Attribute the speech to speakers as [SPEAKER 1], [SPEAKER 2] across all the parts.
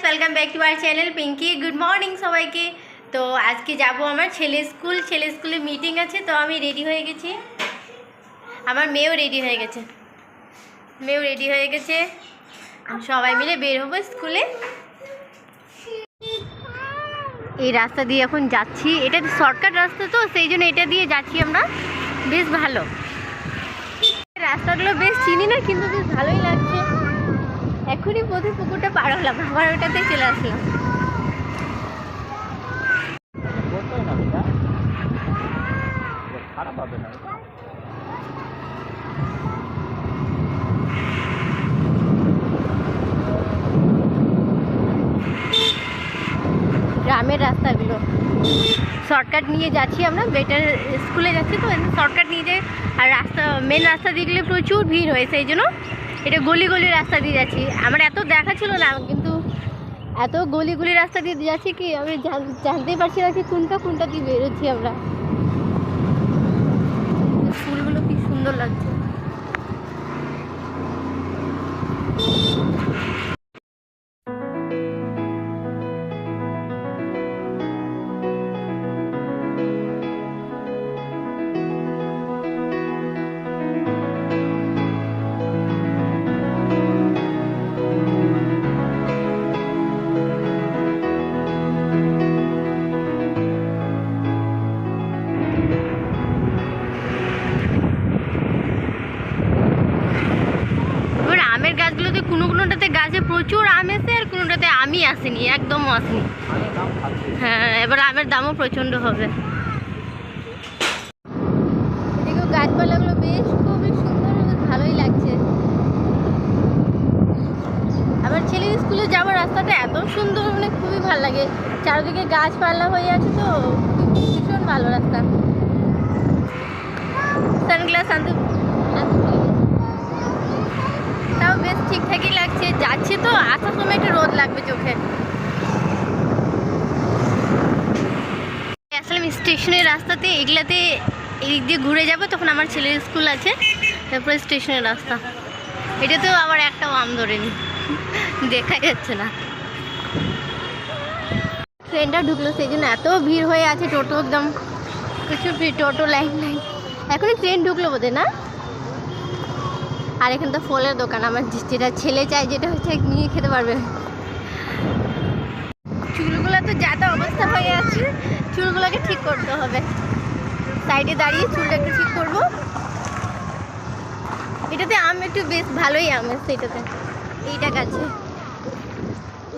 [SPEAKER 1] Welcome back to our channel Pinky good morning सबाई के। तो आज के जाबो आमार छेले स्कूले मीटिंग आछे तो आमी रेडी हो गेছি आमार मेয়েও रेडी हो गेছে सबाई मिले बेर हबो स्कूले। এই রাস্তা দিয়ে এখন যাচ্ছি, এটা শর্টকাট রাস্তা তো সেই জন্য এটা দিয়ে যাচ্ছি আমরা। বেশ ভালো রাস্তাগুলো, বেশ চিনি না কিন্তু বেশ ভালোই লাগছে। এখনই প্রথম পুকুরটা পার হলাম, আবার ওটাতে চলে আসলাম। গ্রামের রাস্তাগুলো শর্টকাট নিয়ে যাচ্ছি আমরা, বেটার স্কুলে যাচ্ছি তো শর্টকাট নিয়ে যাই। আর রাস্তা মেন রাস্তা দিয়ে গেলে প্রচুর ভিড় হয়, সেই জন্য এটা গলি গলি রাস্তা দিয়ে যাচ্ছি। আমার এত দেখা ছিল না, কিন্তু এত গলি গলি রাস্তা দিয়ে যাচ্ছি কি আমি জানতেই পারছি না কি কোনটা দিয়ে বেরোচ্ছি আমরা। ফুলগুলো কি সুন্দর লাগছে। গাছগুলোতে কোনোটাতে গাছে প্রচুর আম এসে আর কোনোটাতে আমই আসেনি, একদমও আসেনি। হ্যাঁ, এবার আমের দামও প্রচণ্ড হবে। এদিকেও গাছপালাগুলো বেশ খুবই সুন্দর, ভালোই লাগছে। আবার ছেলের স্কুলে যাওয়ার রাস্তাটা এত সুন্দর, মানে খুবই ভালো লাগে। চারদিকে গাছপালা হয়ে আছে তো ভীষণ ভালো রাস্তা। সানগ্লাস আনতে তাও বেশ ঠিকঠাকই লাগছে। যাচ্ছে তো, আসার সময় একটু রোদ লাগবে চোখে। আসলে স্টেশনের রাস্তাতে এগুলাতে এদিক দিয়ে ঘুরে যাবো, তখন আমার ছেলের স্কুল আছে, তারপরে স্টেশনের রাস্তা। এটাতেও আবার একটাও আম ধরেনি, দেখাই যাচ্ছে না। ট্রেনটা ঢুকলো সেই জন্য এত ভিড় হয়ে আছে, টোটো একদম প্রচুর ভিড়, টোটো লাইন। এখনই ট্রেন ঢুকলো বোধহয় না। আর এখানে তো ফলের দোকান, আমার যেটা ছেলে চাই যেটা হচ্ছে নিয়ে খেতে পারবে। চুলগুলো তো যাতা অবস্থা হয়ে আছে, চুলগুলোকে ঠিক করতে হবে। সাইডে দাঁড়িয়ে চুলটা একটু ঠিক করবো। এটাতে আম একটু বেশ ভালোই আম এসছে, এটাতে এইটা গাছে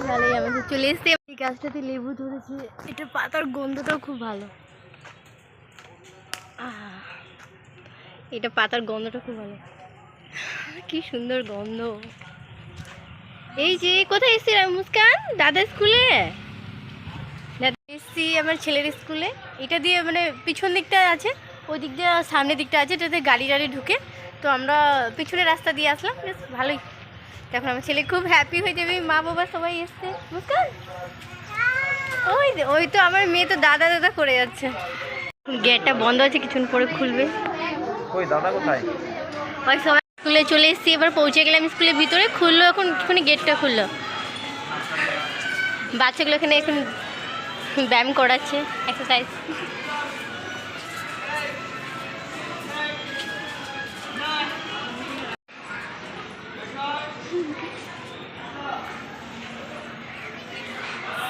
[SPEAKER 1] ভালোই আম এসে চলে এসছে। এই গাছটাতে লেবু ধরেছে, এটা পাতার গন্ধটাও খুব ভালো। এটা পাতার গন্ধটা খুব ভালো, কি সুন্দর গন্ধ। এই যে কোথায় এসছি মুস্কান? দাদা স্কুলে এসছি, আমার ছেলের স্কুলে। এটা দিয়ে মানে পিছন দিকটা আছে, ওই দিক দিয়ে সামনের দিকটা আছে, এটাতে গাড়ি ঢুকে। তো আমরা পিছনের রাস্তা দিয়ে আসলাম, বেশ ভালোই। তখন আমার ছেলে খুব হ্যাপি হয়ে যাবে, মা বাবা সবাই এসছে। মুস্কান ওই তো আমার মেয়ে তো দাদা করে যাচ্ছে। গেটটা বন্ধ আছে, কিছুক্ষণ পরে খুলবে।
[SPEAKER 2] ওই দাদা কোথায়?
[SPEAKER 1] ওই সবাই স্কুলে চলে এসেছি, এবার পৌঁছে গেলাম স্কুলের ভিতরে। খুললো এখন, এক্ষুনি গেটটা খুললো। বাচ্চাগুলো এখানে এখন ব্যায়াম করাচ্ছে, এক্সারসাইজ।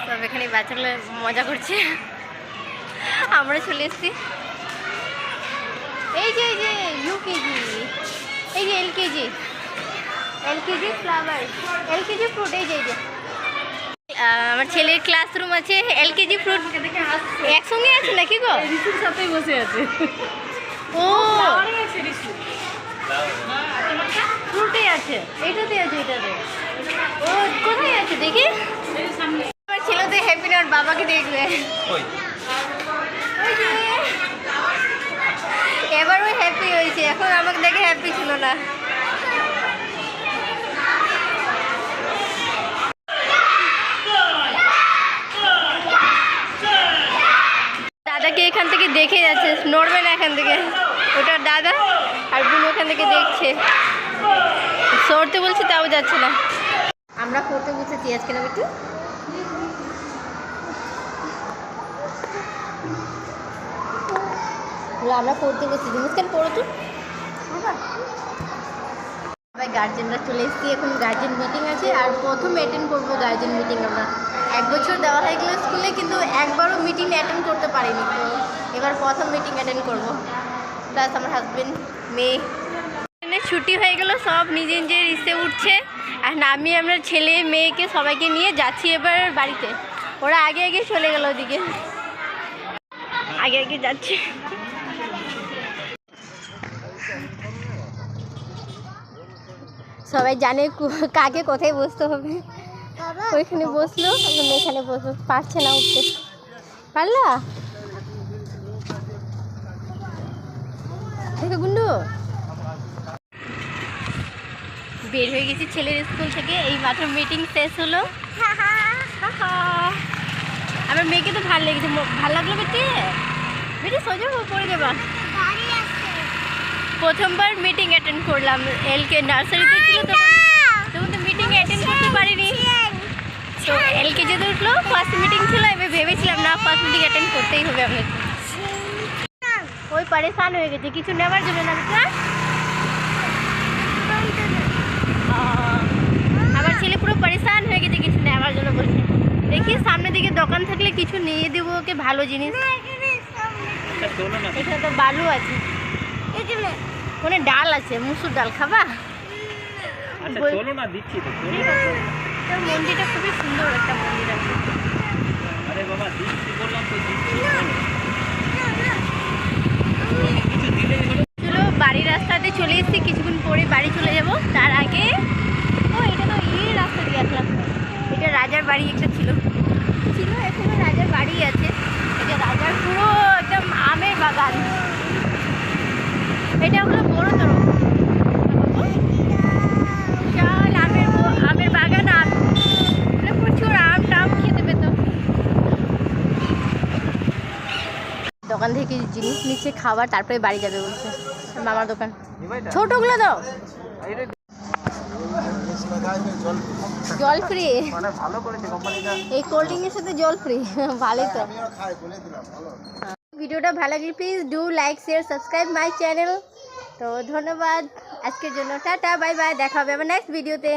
[SPEAKER 1] সব এখানে বাচ্চাগুলো মজা করছে, আমরা চলে এসেছি। এই যে ইউকেজি, এই যে এলকেজি ফ্লাওয়ার, এলকেজি ফ্রুট। এই যে আমার ছেলের ক্লাসরুম আছে, এলকেজি ফ্রুট একসঙ্গে আছে নাকি গো? ঋষির সাথেই বসে আছে। ও ফ্রুটে আছে, এইটাতে আছে, এটাতে। ও কোথায় আছে দেখি? আমার ছেলে তো হ্যাপি না, বাবাকে দেখবে। এবার ওই হ্যাপি হয়েছে, এখন আমাকে দেখে হ্যাপি ছিল না। দাদাকে এখান থেকে দেখে যাচ্ছে, নড়বে না এখান থেকে। ওটার দাদা আর বুনু ওখান থেকে দেখছে, সরতে বলছে তাও যাচ্ছে না। আমরা পড়তে বসেছি আজকে না একটু আমরা পড়তে বসছি, মুস্কান পড়ো তো। সবাই গার্জেনরা চলে এসেছি, এখন গার্জেন মিটিং আছে আর প্রথম অ্যাটেন্ড করবো গার্জেন মিটিং। আমরা 1 বছর দেওয়া হয়ে গেল স্কুলে, কিন্তু একবারও মিটিং অ্যাটেন্ড করতে পারিনি। তো এবার প্রথম মিটিং অ্যাটেন্ড করবো, প্লাস আমার হাজবেন্ড, মেয়ে। ছুটি হয়ে গেল, সব নিজে নিজের ইসে উঠছে আর নামিয়ে আমরা ছেলে মেয়েকে সবাইকে নিয়ে যাচ্ছি এবার বাড়িতে। ওরা আগে আগে চলে গেল, ওদিকে আগে আগে যাচ্ছে। সবাই জানে কাকে কোথায় বসতে হবে। ওইখানে বসলো, এখন এখানে বসবো। পারছে না উঠতে, পারলা? দেখো গুন্ডু, বের হয়ে গেছি ছেলের স্কুল থেকে। এই মাত্র মিটিং শেষ হলো। আমার মেয়েকে তো ভালো লেগেছে। ভালো লাগলো বেটি? বেটি সোজা পড়ে যাবা। প্রথমবার মিটিং অ্যাটেন্ড করলাম, এলকে নার্সারিতে ছিল তখন তো মিটিং অ্যাটেন্ড করতে পারিনি। তো এলকেজিতে উঠলো, ফার্স্ট মিটিং ছিল। আমি ভেবেছিলাম না, ফার্স্ট মিটিং অ্যাটেন্ড করতেই হবে আমাকে। ওই পরেশান হয়ে গেছে কিছু নেওয়ার জন্য না বেটা। আমার ছেলে পুরো পরেশান হয়ে গেছে কিছু নেওয়ার জন্য বলছে। দেখি সামনের দিকে দোকান থাকলে কিছু নিয়ে দেবো ওকে, ভালো জিনিস। এখানে তো বালু আছে, ওখানে ডাল আছে, মুসুর ডাল খাবা? মন্দিরটা খুবই সুন্দর একটা মন্দির আছে। চলো বাড়ির রাস্তাতে চলে এসেছি, কিছুক্ষণ পরে বাড়ি চলে যাব। তার আগে এটা তো রাস্তা দিয়ে আসলাম। এটা রাজার বাড়ি একটা ছিল, এখনো রাজার বাড়ি আছে। এটা রাজার পুরো একদম আমের বাগান। এটা হলো বড় তরফ আমের বাগান। প্রচুর আম টাম খেতে পেত। দোকান থেকে জিনিস নিচ্ছে খাবার, তারপরে বাড়ি যাবে বলছে। মামার দোকান ছোটগুলো দাও। জল ফ্রি, এই কোল্ড ড্রিঙ্কের সাথে জল ফ্রি, ভালোই তো। ভিডিওটা ভালো লাগলে please do like share subscribe my channel. তো ধন্যবাদ আজকের জন্য, টাটা বাই বাই, দেখা হবে আবার নেক্সট ভিডিওতে।